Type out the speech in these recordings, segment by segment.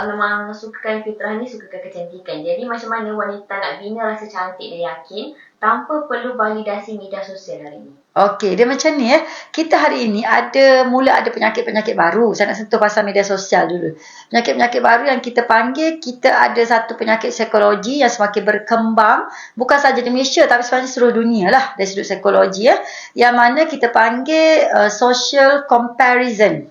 memang sukakan fitrah ni, sukakan kecantikan. Jadi macam mana wanita nak bina rasa cantik dan yakin tanpa perlu validasi media sosial hari ini? Okey, dia macam ni Kita hari ini mula ada penyakit-penyakit baru. Saya nak sentuh pasal media sosial dulu. Penyakit-penyakit baru yang kita panggil, kita ada satu penyakit psikologi yang semakin berkembang. Bukan saja di Malaysia, tapi sebenarnya seluruh dunia lah dari sudut psikologi Yang mana kita panggil social comparison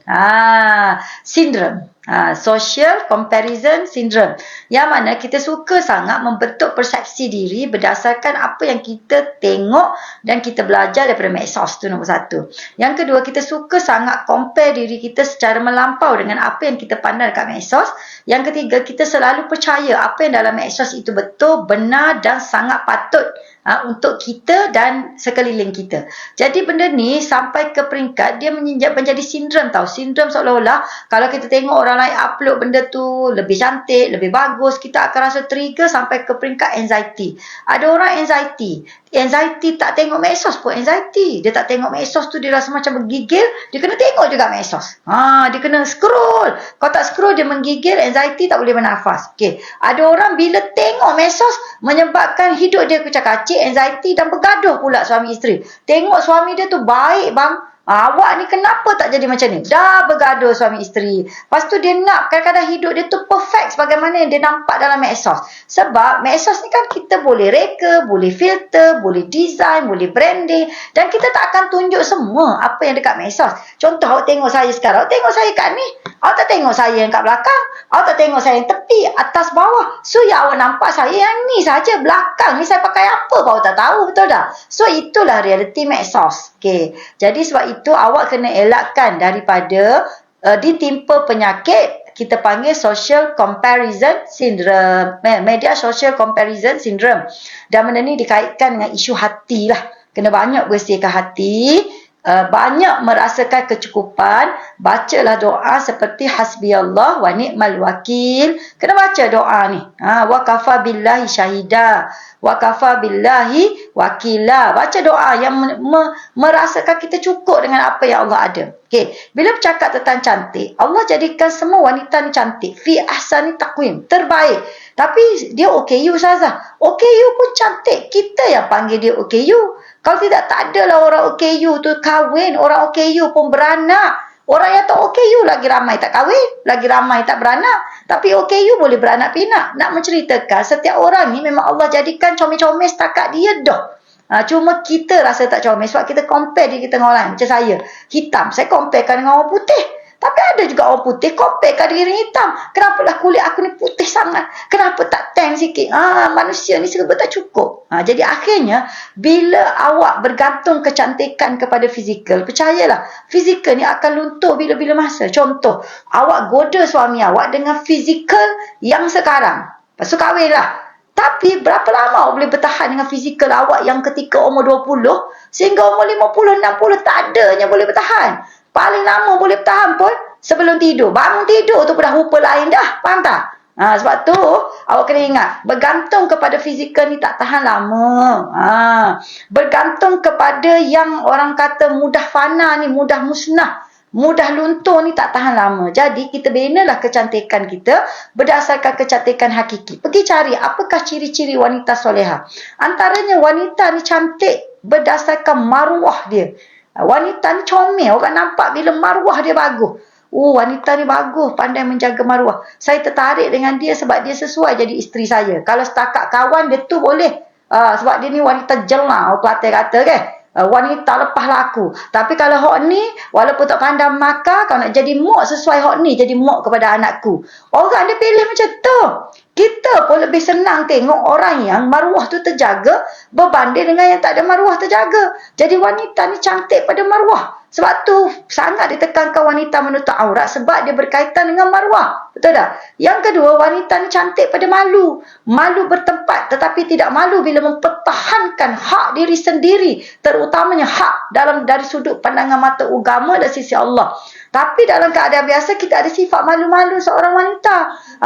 syndrome. Social comparison syndrome, yang mana kita suka sangat membentuk persepsi diri berdasarkan apa yang kita tengok dan kita belajar daripada medsos. Tu nombor satu. Yang kedua, kita suka sangat compare diri kita secara melampau dengan apa yang kita pandang dekat medsos. Yang ketiga, kita selalu percaya apa yang dalam medsos itu betul, benar dan sangat patut untuk kita dan sekeliling kita. Jadi benda ni sampai ke peringkat dia menjadi sindrom tau. Sindrom seolah-olah kalau kita tengok orang lain upload benda tu lebih cantik, lebih bagus, kita akan rasa trigger sampai ke peringkat anxiety. Ada orang anxiety tak tengok medsos pun anxiety. Dia tak tengok medsos tu dia rasa macam bergigil, dia kena tengok juga medsos. Dia kena scroll. Kalau tak scroll dia menggigil, anxiety, tak boleh bernafas. Okey. Ada orang bila tengok medsos menyebabkan hidup dia kucak-kacik, anxiety dan bergaduh pula suami isteri. Tengok suami dia tu baik bang, awak ni kenapa tak jadi macam ni? Dah bergaduh suami isteri. Lepas tu dia nak kadang-kadang hidup dia tu perfect sebagaimana yang dia nampak dalam medsos. Sebab medsos ni kan kita boleh reka, boleh filter, boleh design, boleh branding, dan kita tak akan tunjuk semua apa yang dekat medsos. Contoh, awak tengok saya sekarang, awak tengok saya kat ni, awak tak tengok saya yang kat belakang, awak tak tengok saya yang tepi, atas bawah. So yang awak nampak saya yang ni saja, belakang ni saya pakai apa pun awak tak tahu, betul tak? So itulah realiti medsos. Okay. Jadi sebab itu awak kena elakkan daripada ditimpa penyakit kita panggil social comparison syndrome, media social comparison syndrome. Dan benda ni dikaitkan dengan isu hati lah. Kena banyak bersihkan hati, banyak merasakan kecukupan. Bacalah doa seperti hasbiyallah wa ni'mal wakil. Kena baca doa ni. Wa kafa billahi syahida, wa kafa billahi wakila. Baca doa yang merasakan kita cukup dengan apa yang Allah ada. Okey, bila bercakap tentang cantik, Allah jadikan semua wanita ni cantik. Fi ahsani taqwim, terbaik. Tapi dia OKU Ustazah. OKU pun cantik. Kita yang panggil dia OKU. Kalau tidak, tak adalah orang OKU tu kahwin. Orang OKU pun beranak. Orang yang tak OKU lagi ramai tak kahwin, lagi ramai tak beranak. Tapi OKU boleh beranak pinak. Nak menceritakan, setiap orang ni memang Allah jadikan comel-comel setakat dia dah. Cuma kita rasa tak comel sebab kita compare diri kita dengan orang lain. Macam saya, hitam. Saya comparekan dengan orang putih. Tapi ada juga orang putih comparekan diri hitam. Kenapalah kulit aku ni putih sangat? Kenapa tak tan sikit? Manusia ni serba tak cukup. Jadi akhirnya, bila awak bergantung kecantikan kepada fizikal, percayalah, fizikal ni akan luntur bila-bila masa. Contoh, awak goda suami awak dengan fizikal yang sekarang. Lepas tu kahwinlah. Tapi berapa lama awak boleh bertahan dengan fizikal awak yang ketika umur 20 sehingga umur 50, 60 tak adanya boleh bertahan. Paling lama boleh bertahan pun sebelum tidur. Bangun tidur tu pun dah rupa lain dah. Faham tak? Sebab tu awak kena ingat, bergantung kepada fizikal ni tak tahan lama. Bergantung kepada yang orang kata mudah fana ni, mudah musnah, mudah luntur ni tak tahan lama. Jadi kita binalah kecantikan kita berdasarkan kecantikan hakiki. Pergi cari apakah ciri-ciri wanita soleha. Antaranya wanita ni cantik berdasarkan maruah dia. Wanita ni comel, orang nampak bila maruah dia bagus. Wanita ni bagus, pandai menjaga maruah. Saya tertarik dengan dia sebab dia sesuai jadi isteri saya. Kalau setakat kawan dia tu boleh. Sebab dia ni wanita jelma, orang kata kan. Wanita lepas laku. Tapi kalau hok ni, walaupun tak pandang maka, kalau nak jadi mak sesuai hok ni, jadi mak kepada anakku. Orang dia pilih macam tu. Kita pun lebih senang tengok orang yang maruah tu terjaga berbanding dengan yang tak ada maruah terjaga. Jadi wanita ni cantik pada maruah. Sebab tu sangat ditekankan wanita menutup aurat sebab dia berkaitan dengan maruah. Betul tak? Yang kedua, wanita ni cantik pada malu. Malu bertempat tetapi tidak malu bila mempertahankan hak diri sendiri. Terutamanya hak dari sudut pandangan mata agama dan sisi Allah. Tapi dalam keadaan biasa, kita ada sifat malu-malu seorang wanita.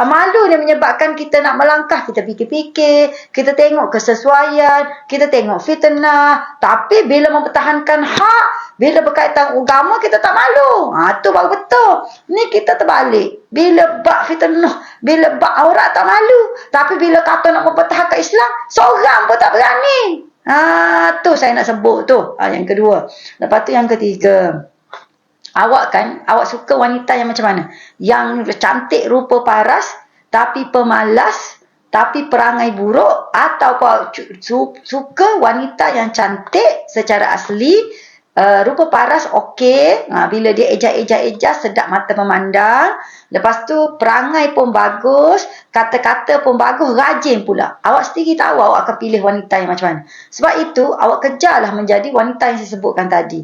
Malu ni menyebabkan kita nak melangkah, kita fikir-fikir, kita tengok kesesuaian, kita tengok fitnah. Tapi bila mempertahankan hak, bila berkaitan agama, kita tak malu. Tu baru betul. Ni kita terbalik. Bila bak fitnah, bila bak aurat tak malu. Tapi bila kata nak mempertahankan Islam, seorang pun tak berani. Tu saya nak sebut tu. Yang kedua. Lepas tu yang ketiga. Awak suka wanita yang macam mana? Yang cantik rupa paras, tapi pemalas, tapi perangai buruk, atau suka wanita yang cantik secara asli, rupa paras okey, bila dia ejas sedap mata memandang. Lepas tu perangai pun bagus, kata-kata pun bagus, rajin pula. Awak sendiri tahu awak akan pilih wanita yang macam mana. Sebab itu awak kejarlah menjadi wanita yang saya sebutkan tadi.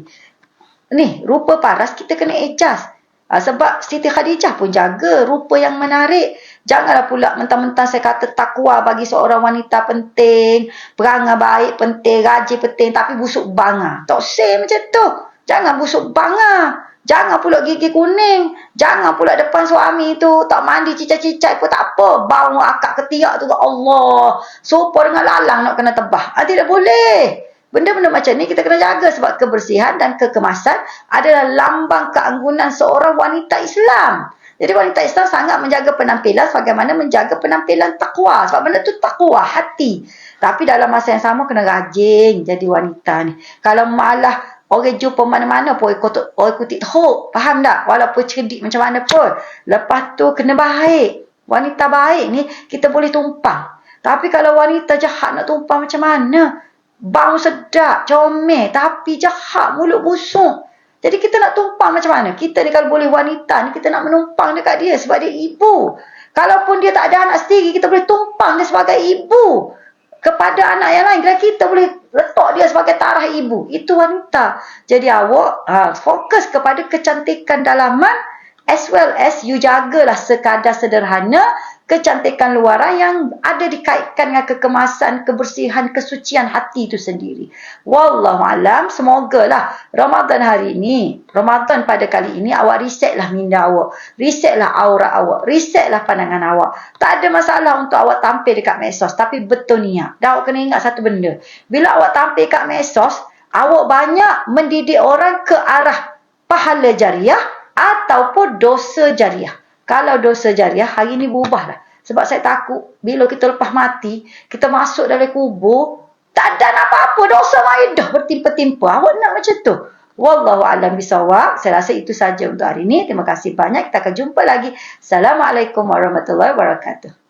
Ni, rupa paras kita kena ejas. Sebab Siti Khadijah pun jaga rupa yang menarik. Janganlah pula mentang-mentang saya kata takwa bagi seorang wanita penting, perangai baik penting, rajin penting, tapi busuk banga. Tak say macam tu. Jangan busuk banga. Jangan pula gigi kuning. Jangan pula depan suami tu tak mandi cicak-cicak pun tak apa. Bau akak ketiak tu, Allah. Sopa dengan lalang nak kena tebah. Tidak boleh. Benda-benda macam ni kita kena jaga sebab kebersihan dan kekemasan adalah lambang keanggunan seorang wanita Islam. Jadi wanita Islam sangat menjaga penampilan sebagaimana menjaga penampilan takwa. Sebab benda tu takwa, hati. Tapi dalam masa yang sama kena rajin jadi wanita ni. Kalau malah orang jumpa mana-mana pun ikuti teruk. Faham tak? Walaupun cerdik macam mana pun. Lepas tu kena baik. Wanita baik ni kita boleh tumpang. Tapi kalau wanita jahat nak tumpang macam mana? Bau sedap, comel, tapi jahat, mulut busuk. Jadi kita nak tumpang macam mana? Kita ni kalau boleh wanita ni, kita nak menumpang dekat dia sebab dia ibu. Kalaupun dia tak ada anak sendiri, kita boleh tumpang dia sebagai ibu. Kepada anak yang lain, kita boleh letak dia sebagai tarah ibu. Itu wanita. Jadi awak fokus kepada kecantikan dalaman, as well as you jagalah sekadar sederhana kecantikan luaran yang ada dikaitkan dengan kekemasan, kebersihan, kesucian hati itu sendiri. Wallahualam, semogalah Ramadan hari ini, Ramadan pada kali ini, awak resetlah minda awak, resetlah aura awak, resetlah pandangan awak. Tak ada masalah untuk awak tampil dekat medsos, tapi betul niat. Dan awak kena ingat satu benda, bila awak tampil dekat medsos, awak banyak mendidik orang ke arah pahala jariah ataupun dosa jariah. Kalau dosa jariah, hari ni berubahlah. Sebab saya takut, bila kita lepas mati, kita masuk dalam kubur, tak ada apa-apa, dosa main dah bertimpa-timpa. Awak nak macam tu? Wallahualam bisawab. Saya rasa itu saja untuk hari ini. Terima kasih banyak. Kita akan jumpa lagi. Assalamualaikum warahmatullahi wabarakatuh.